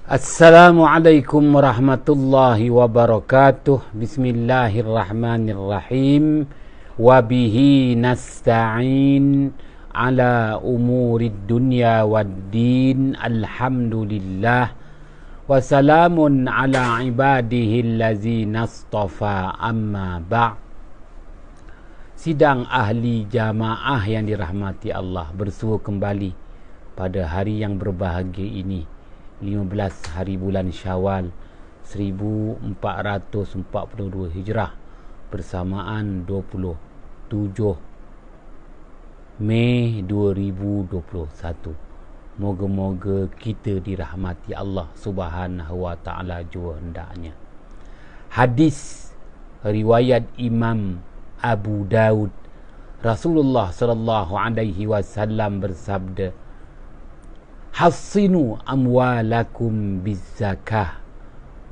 Assalamualaikum warahmatullahi wabarakatuh. Bismillahirrahmanirrahim. Wabihi nasta'in ala umurid dunya waddin. Alhamdulillah. Wassalamun ala ibadihi allazina astafa, amma ba'. Sidang ahli jamaah yang dirahmati Allah bersua kembali pada hari yang berbahagia ini, 15 hari bulan Syawal 1442 Hijrah bersamaan 27 Mei 2021. Moga-moga kita dirahmati Allah Subhanahu wa taala jua hendaknya. Hadis riwayat Imam Abu Daud, Rasulullah sallallahu alaihi wasallam bersabda, hassinu amwalakum bizzakah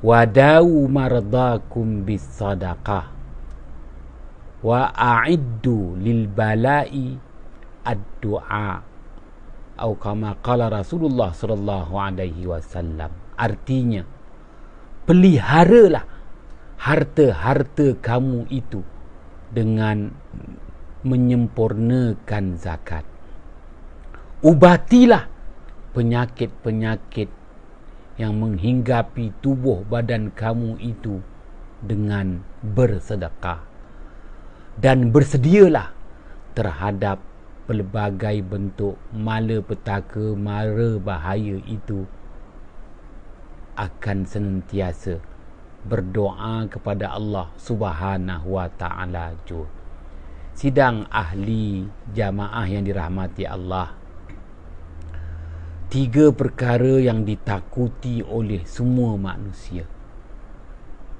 wadawu mardakum bisadaqah wa a'iddu lil bala'i ad-du'a, atau kama qala Rasulullah sallallahu alaihi wasallam. Artinya, peliharalah harta-harta kamu itu dengan menyempurnakan zakat. Ubatilah penyakit-penyakit yang menghinggapi tubuh badan kamu itu dengan bersedekah, dan bersedialah terhadap pelbagai bentuk malapetaka, mara bahaya itu. Akan senantiasa berdoa kepada Allah Subhanahu wa taala jua. Sidang ahli jamaah yang dirahmati Allah, 3 perkara yang ditakuti oleh semua manusia,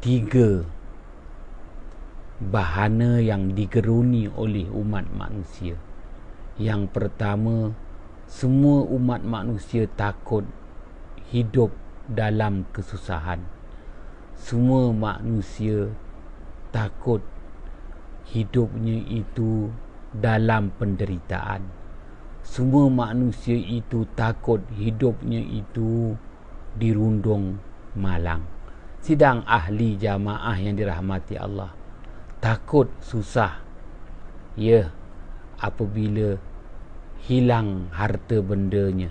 3 bahana yang digeruni oleh umat manusia. Yang pertama, semua umat manusia takut hidup dalam kesusahan. Semua manusia takut hidupnya itu dalam penderitaan. Semua manusia itu takut hidupnya itu dirundung malang. Sidang ahli jamaah yang dirahmati Allah, takut susah, ya, apabila hilang harta bendanya,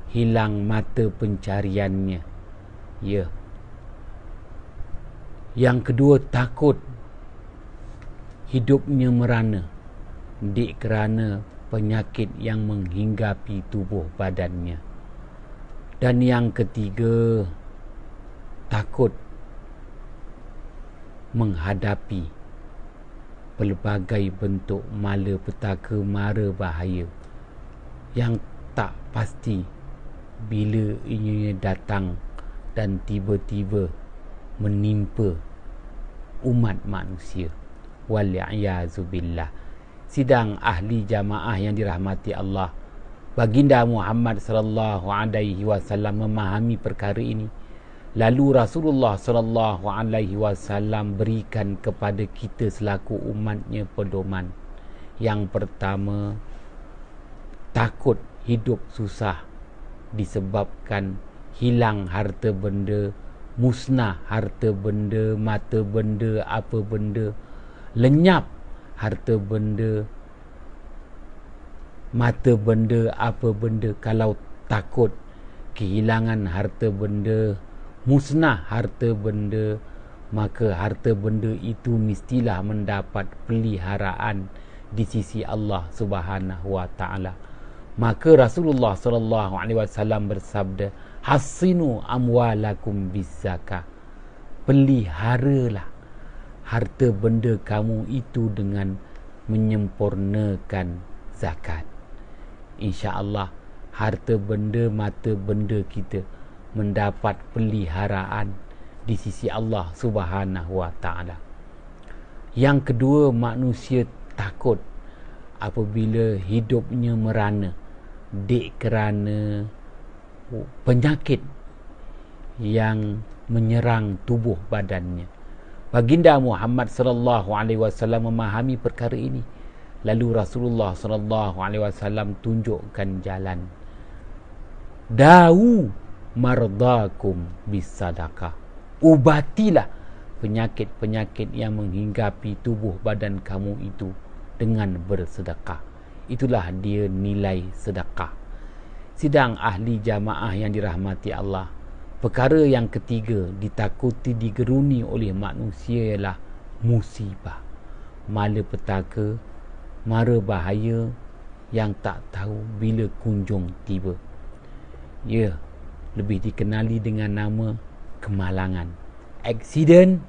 hilang mata pencariannya, ya. Yang kedua, takut hidupnya merana dik kerana penyakit yang menghinggapi tubuh badannya. Dan yang ketiga, takut menghadapi pelbagai bentuk malapetaka, mara bahaya yang tak pasti bila ianya datang dan tiba-tiba menimpa umat manusia. Wal-i'yazubillah. Sidang ahli jamaah yang dirahmati Allah, baginda Muhammad sallallahu alaihi wasallam memahami perkara ini. Lalu Rasulullah sallallahu alaihi wasallam berikan kepada kita selaku umatnya pedoman. Yang pertama, takut hidup susah disebabkan hilang harta benda, musnah harta benda, mata benda, apa benda, lenyap harta benda, mata benda, apa benda. Kalau takut kehilangan harta benda, musnah harta benda, maka harta benda itu mestilah mendapat peliharaan di sisi Allah Subhanahu wa taala. Maka Rasulullah sallallahu alaihi wasallam bersabda, hassinu amwalakum bizzakah, peliharalah harta benda kamu itu dengan menyempurnakan zakat. InsyaAllah harta benda, mata benda kita mendapat peliharaan di sisi Allah Subhanahu wa taala. Yang kedua, manusia takut apabila hidupnya merana dek kerana penyakit yang menyerang tubuh badannya. Baginda Muhammad sallallahu alaihi wasallam memahami perkara ini. Lalu Rasulullah sallallahu alaihi wasallam tunjukkan jalan. Dawu mardakum bisadaqah. Ubatilah penyakit-penyakit yang menghinggapi tubuh badan kamu itu dengan bersedekah. Itulah dia nilai sedekah. Sidang ahli jamaah yang dirahmati Allah, perkara yang ketiga ditakuti digeruni oleh manusia ialah musibah, malapetaka, mara bahaya yang tak tahu bila kunjung tiba. Ya, lebih dikenali dengan nama kemalangan, accident,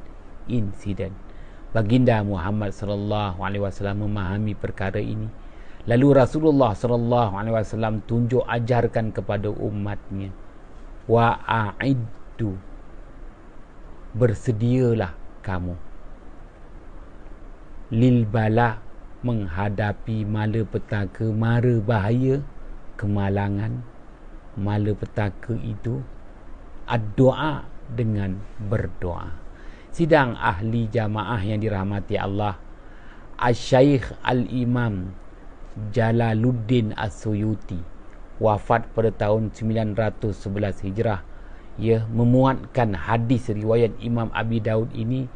insiden. Baginda Muhammad sallallahu alaihi wasallam memahami perkara ini. Lalu Rasulullah sallallahu alaihi wasallam tunjuk ajarkan kepada umatnya, wa a'iddu, bersedialah kamu lil bala, menghadapi malapetaka, mara bahaya, kemalangan, malapetaka itu, ad-doa, dengan berdoa. Sidang ahli jamaah yang dirahmati Allah, Asy-Syaikh Al-Imam Jalaluddin As-Suyuti wafat pada tahun 911 Hijrah. Ia memuatkan hadis riwayat Imam Abi Daud ini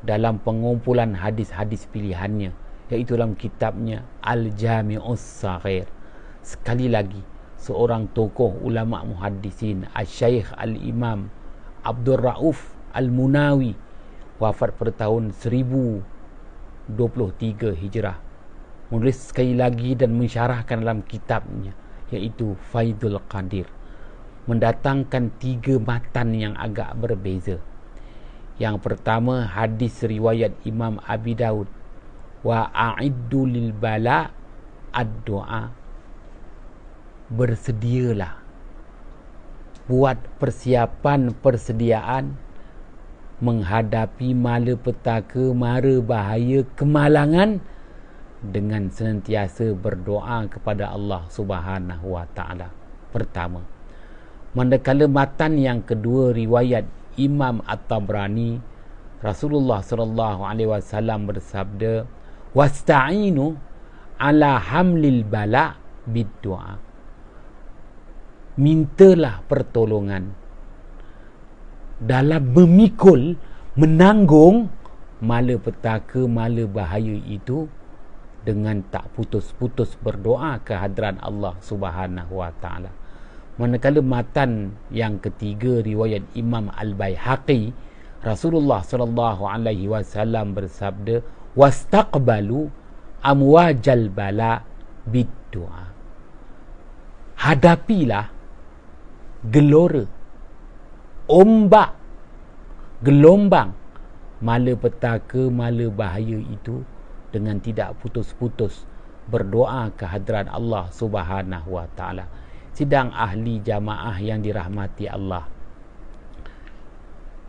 dalam pengumpulan hadis-hadis pilihannya, iaitu dalam kitabnya Al-Jami'us Saghir. Sekali lagi, seorang tokoh ulama muhaddisin, Asy-Syaikh Al-Imam Abdul Rauf Al-Munawi, wafat pada tahun 1023 Hijrah, menulis sekali lagi dan mensyarahkan dalam kitabnya, iaitu Faidul Qadir, mendatangkan 3 matan yang agak berbeza. Yang pertama, hadis riwayat Imam Abi Daud, wa a'iddu lil bala ad-doa, bersedialah, buat persiapan, persediaan menghadapi malapetaka, mara bahaya, kemalangan dengan senantiasa berdoa kepada Allah Subhanahu wa taala. Pertama. Manakala matan yang kedua riwayat Imam At-Tabrani, Rasulullah sallallahu alaihi wasallam bersabda, wasta'inu ala hamlil bala bid-du'a, mintalah pertolongan dalam memikul, menanggung malapetaka, mala bahaya itu dengan tak putus-putus berdoa ke hadrat Allah Subhanahu wa taala. Manakala matan yang ketiga riwayat Imam Al-Baihaqi, Rasulullah sallallahu alaihi wasallam bersabda, wastaqbalu amwajal bala bid-du'a, hadapilah gelora, ombak, gelombang malapetaka, mala bahaya itu dengan tidak putus-putus berdoa ke hadrat Allah Subhanahu wa taala. Sidang ahli jamaah yang dirahmati Allah,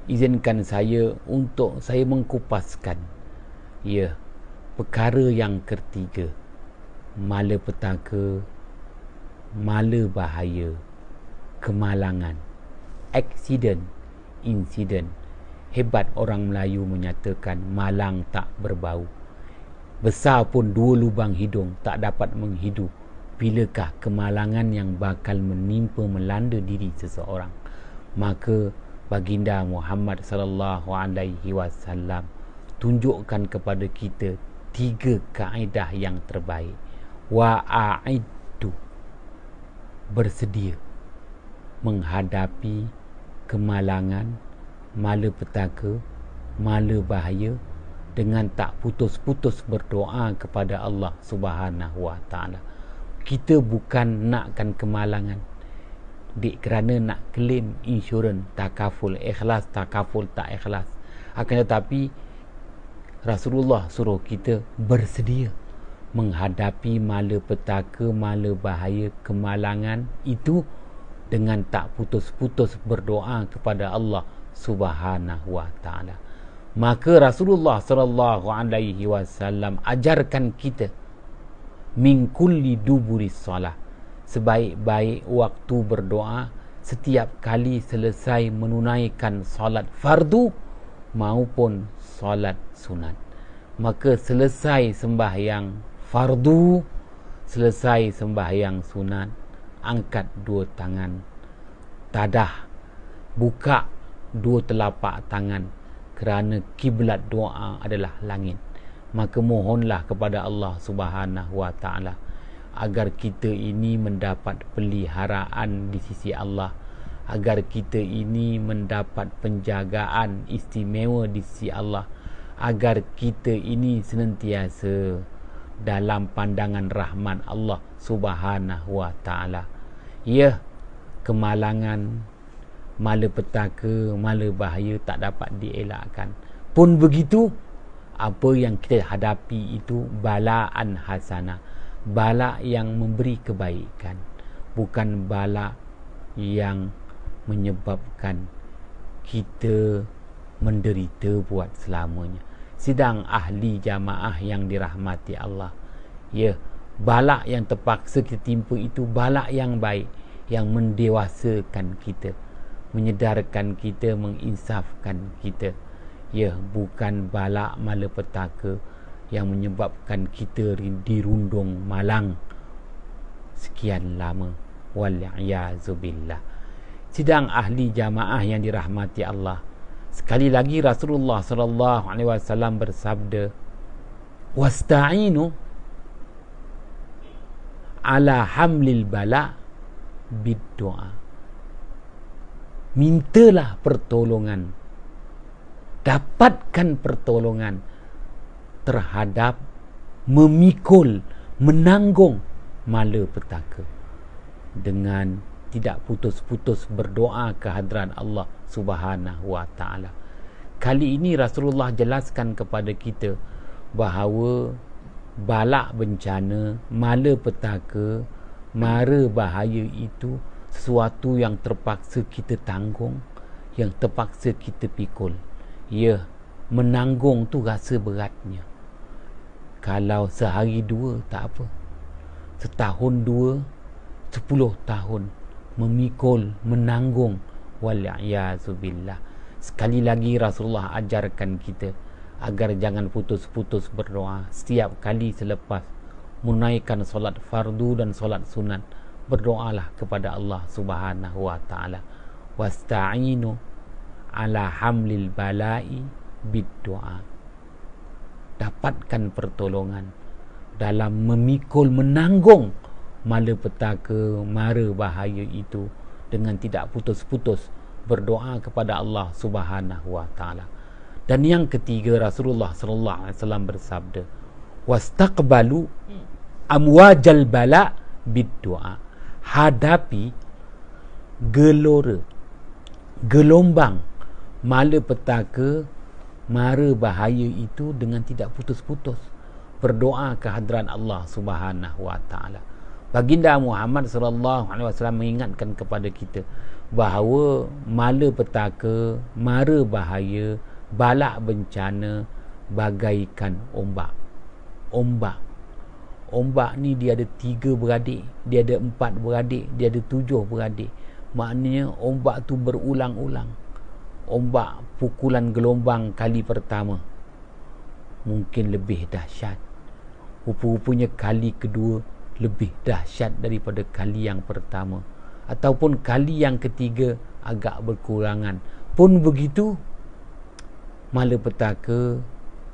izinkan saya untuk saya mengkupaskan perkara yang ketiga, malapetaka, mala bahaya, kemalangan, accident, insiden. Hebat orang Melayu menyatakan malang tak berbau, besar pun 2 lubang hidung tak dapat menghidu. Bilakah kemalangan yang bakal menimpa, melanda diri seseorang? Maka baginda Muhammad sallallahu alaihi wasallam tunjukkan kepada kita 3 kaedah yang terbaik. Wa a'iddu, bersedia menghadapi kemalangan, malapetaka, mala bahaya dengan tak putus-putus berdoa kepada Allah Subhanahu wa taala. Kita bukan nakkan kemalangan kerana nak claim insurans takaful, ikhlas takaful tak ikhlas. Akan tetapi Rasulullah suruh kita bersedia menghadapi malapetaka, mala bahaya, kemalangan itu dengan tak putus-putus berdoa kepada Allah Subhanahu wa taala. Maka Rasulullah sallallahu alaihi wasallam ajarkan kita min kulli duburi solah, sebaik-baik waktu berdoa setiap kali selesai menunaikan solat fardu maupun solat sunat. Maka selesai sembahyang fardu, selesai sembahyang sunat, angkat 2 tangan, tadah buka dua telapak tangan, kerana kiblat doa adalah langit. Maka mohonlah kepada Allah Subhanahu wa ta'ala agar kita ini mendapat peliharaan di sisi Allah, agar kita ini mendapat penjagaan istimewa di sisi Allah, agar kita ini senantiasa dalam pandangan rahmat Allah Subhanahu wa ta'ala. Ya, kemalangan, malapetaka, malabahaya tak dapat dielakkan. Pun begitu, apa yang kita hadapi itu balaan hasanah, bala yang memberi kebaikan, bukan bala yang menyebabkan kita menderita buat selamanya. Sidang ahli jamaah yang dirahmati Allah, ya, bala yang terpaksa kita timpa itu bala yang baik, yang mendewasakan kita, menyedarkan kita, menginsafkan kita. Ya, bukan bala malapetaka yang menyebabkan kita dirundung malang sekian lama. Wal-'iyazubillah. Sidang ahli jamaah yang dirahmati Allah, sekali lagi Rasulullah sallallahu alaihi wasallam bersabda, wasta'inu ala hamlil bala bid-du'a. Mintalah pertolongan, dapatkan pertolongan terhadap memikul, menanggung malapetaka dengan tidak putus-putus berdoa ke hadrat Allah Subhanahu wa ta'ala. Kali ini Rasulullah jelaskan kepada kita bahawa bala bencana, malapetaka, mara bahaya itu sesuatu yang terpaksa kita tanggung, yang terpaksa kita pikul. Ya, menanggung tu rasa beratnya. Kalau sehari dua tak apa, setahun dua, 10 tahun memikul, menanggung, wal-'iyazubillah. Sekali lagi Rasulullah ajarkan kita agar jangan putus-putus berdoa. Setiap kali selepas menunaikan solat fardu dan solat sunat, berdoalah kepada Allah Subhanahu wa ta'ala. Wasta'inu ala hamlil bala'i bid-du'a. Dapatkan pertolongan dalam memikul, menanggung malapetaka, mara bahaya itu dengan tidak putus-putus berdoa kepada Allah Subhanahu wa ta'ala. Dan yang ketiga, Rasulullah sallallahu alaihi wasallam bersabda, wastaqbalu amwajal bala bid-du'a. Hadapi gelora, gelombang malapetaka, mara bahaya itu dengan tidak putus-putus berdoa ke hadrat Allah Subhanahu wa ta'ala. Baginda Muhammad sallallahu alaihi wasallam mengingatkan kepada kita bahawa malapetaka, mara bahaya, bala bencana bagaikan ombak. Ombak ni dia ada 3 beradik, dia ada 4 beradik, dia ada 7 beradik. Maknanya ombak tu berulang-ulang. Ombak pukulan gelombang kali pertama mungkin lebih dahsyat, rupa-rupanya kali kedua lebih dahsyat daripada kali yang pertama, ataupun kali yang ketiga agak berkurangan. Pun begitu, malapetaka,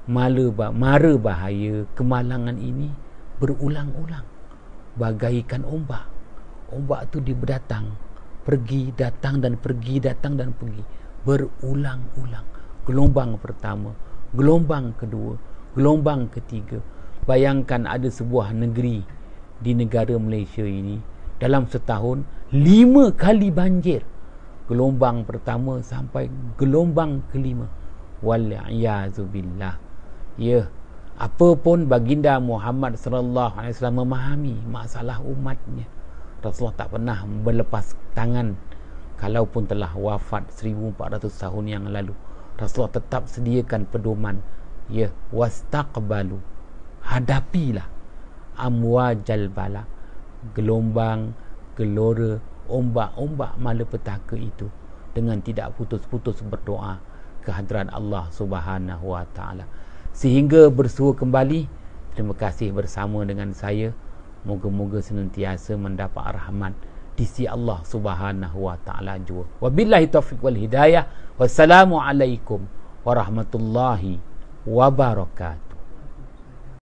mara bahaya, kemalangan ini berulang-ulang bagaikan ombak. Ombak tu dia berdatang, pergi, datang dan pergi, datang dan pergi, berulang-ulang. Gelombang pertama, gelombang kedua, gelombang ketiga. Bayangkan ada sebuah negeri di negara Malaysia ini, dalam setahun 5 kali banjir. Gelombang pertama sampai gelombang kelima. Wal-'iyazubillah. Ya, apapun baginda Muhammad sallallahu alaihi wasallam memahami masalah umatnya. Rasulullah tak pernah berlepas tangan. Kalaupun telah wafat 1400 tahun yang lalu, Rasulullah tetap sediakan pedoman. Ya, wastaqbalu. Hadapilah amwajal bala, gelombang, gelora, ombak-ombak malapetaka itu dengan tidak putus-putus berdoa ke hadrat Allah Subhanahu wa ta'ala. Sehingga bersua kembali, terima kasih bersama dengan saya. Moga-moga senantiasa mendapat rahmat di sisi Allah Subhanahu wa taala jua. Wabillahi taufiq wal hidayah. Wassalamualaikum warahmatullahi wabarakatuh.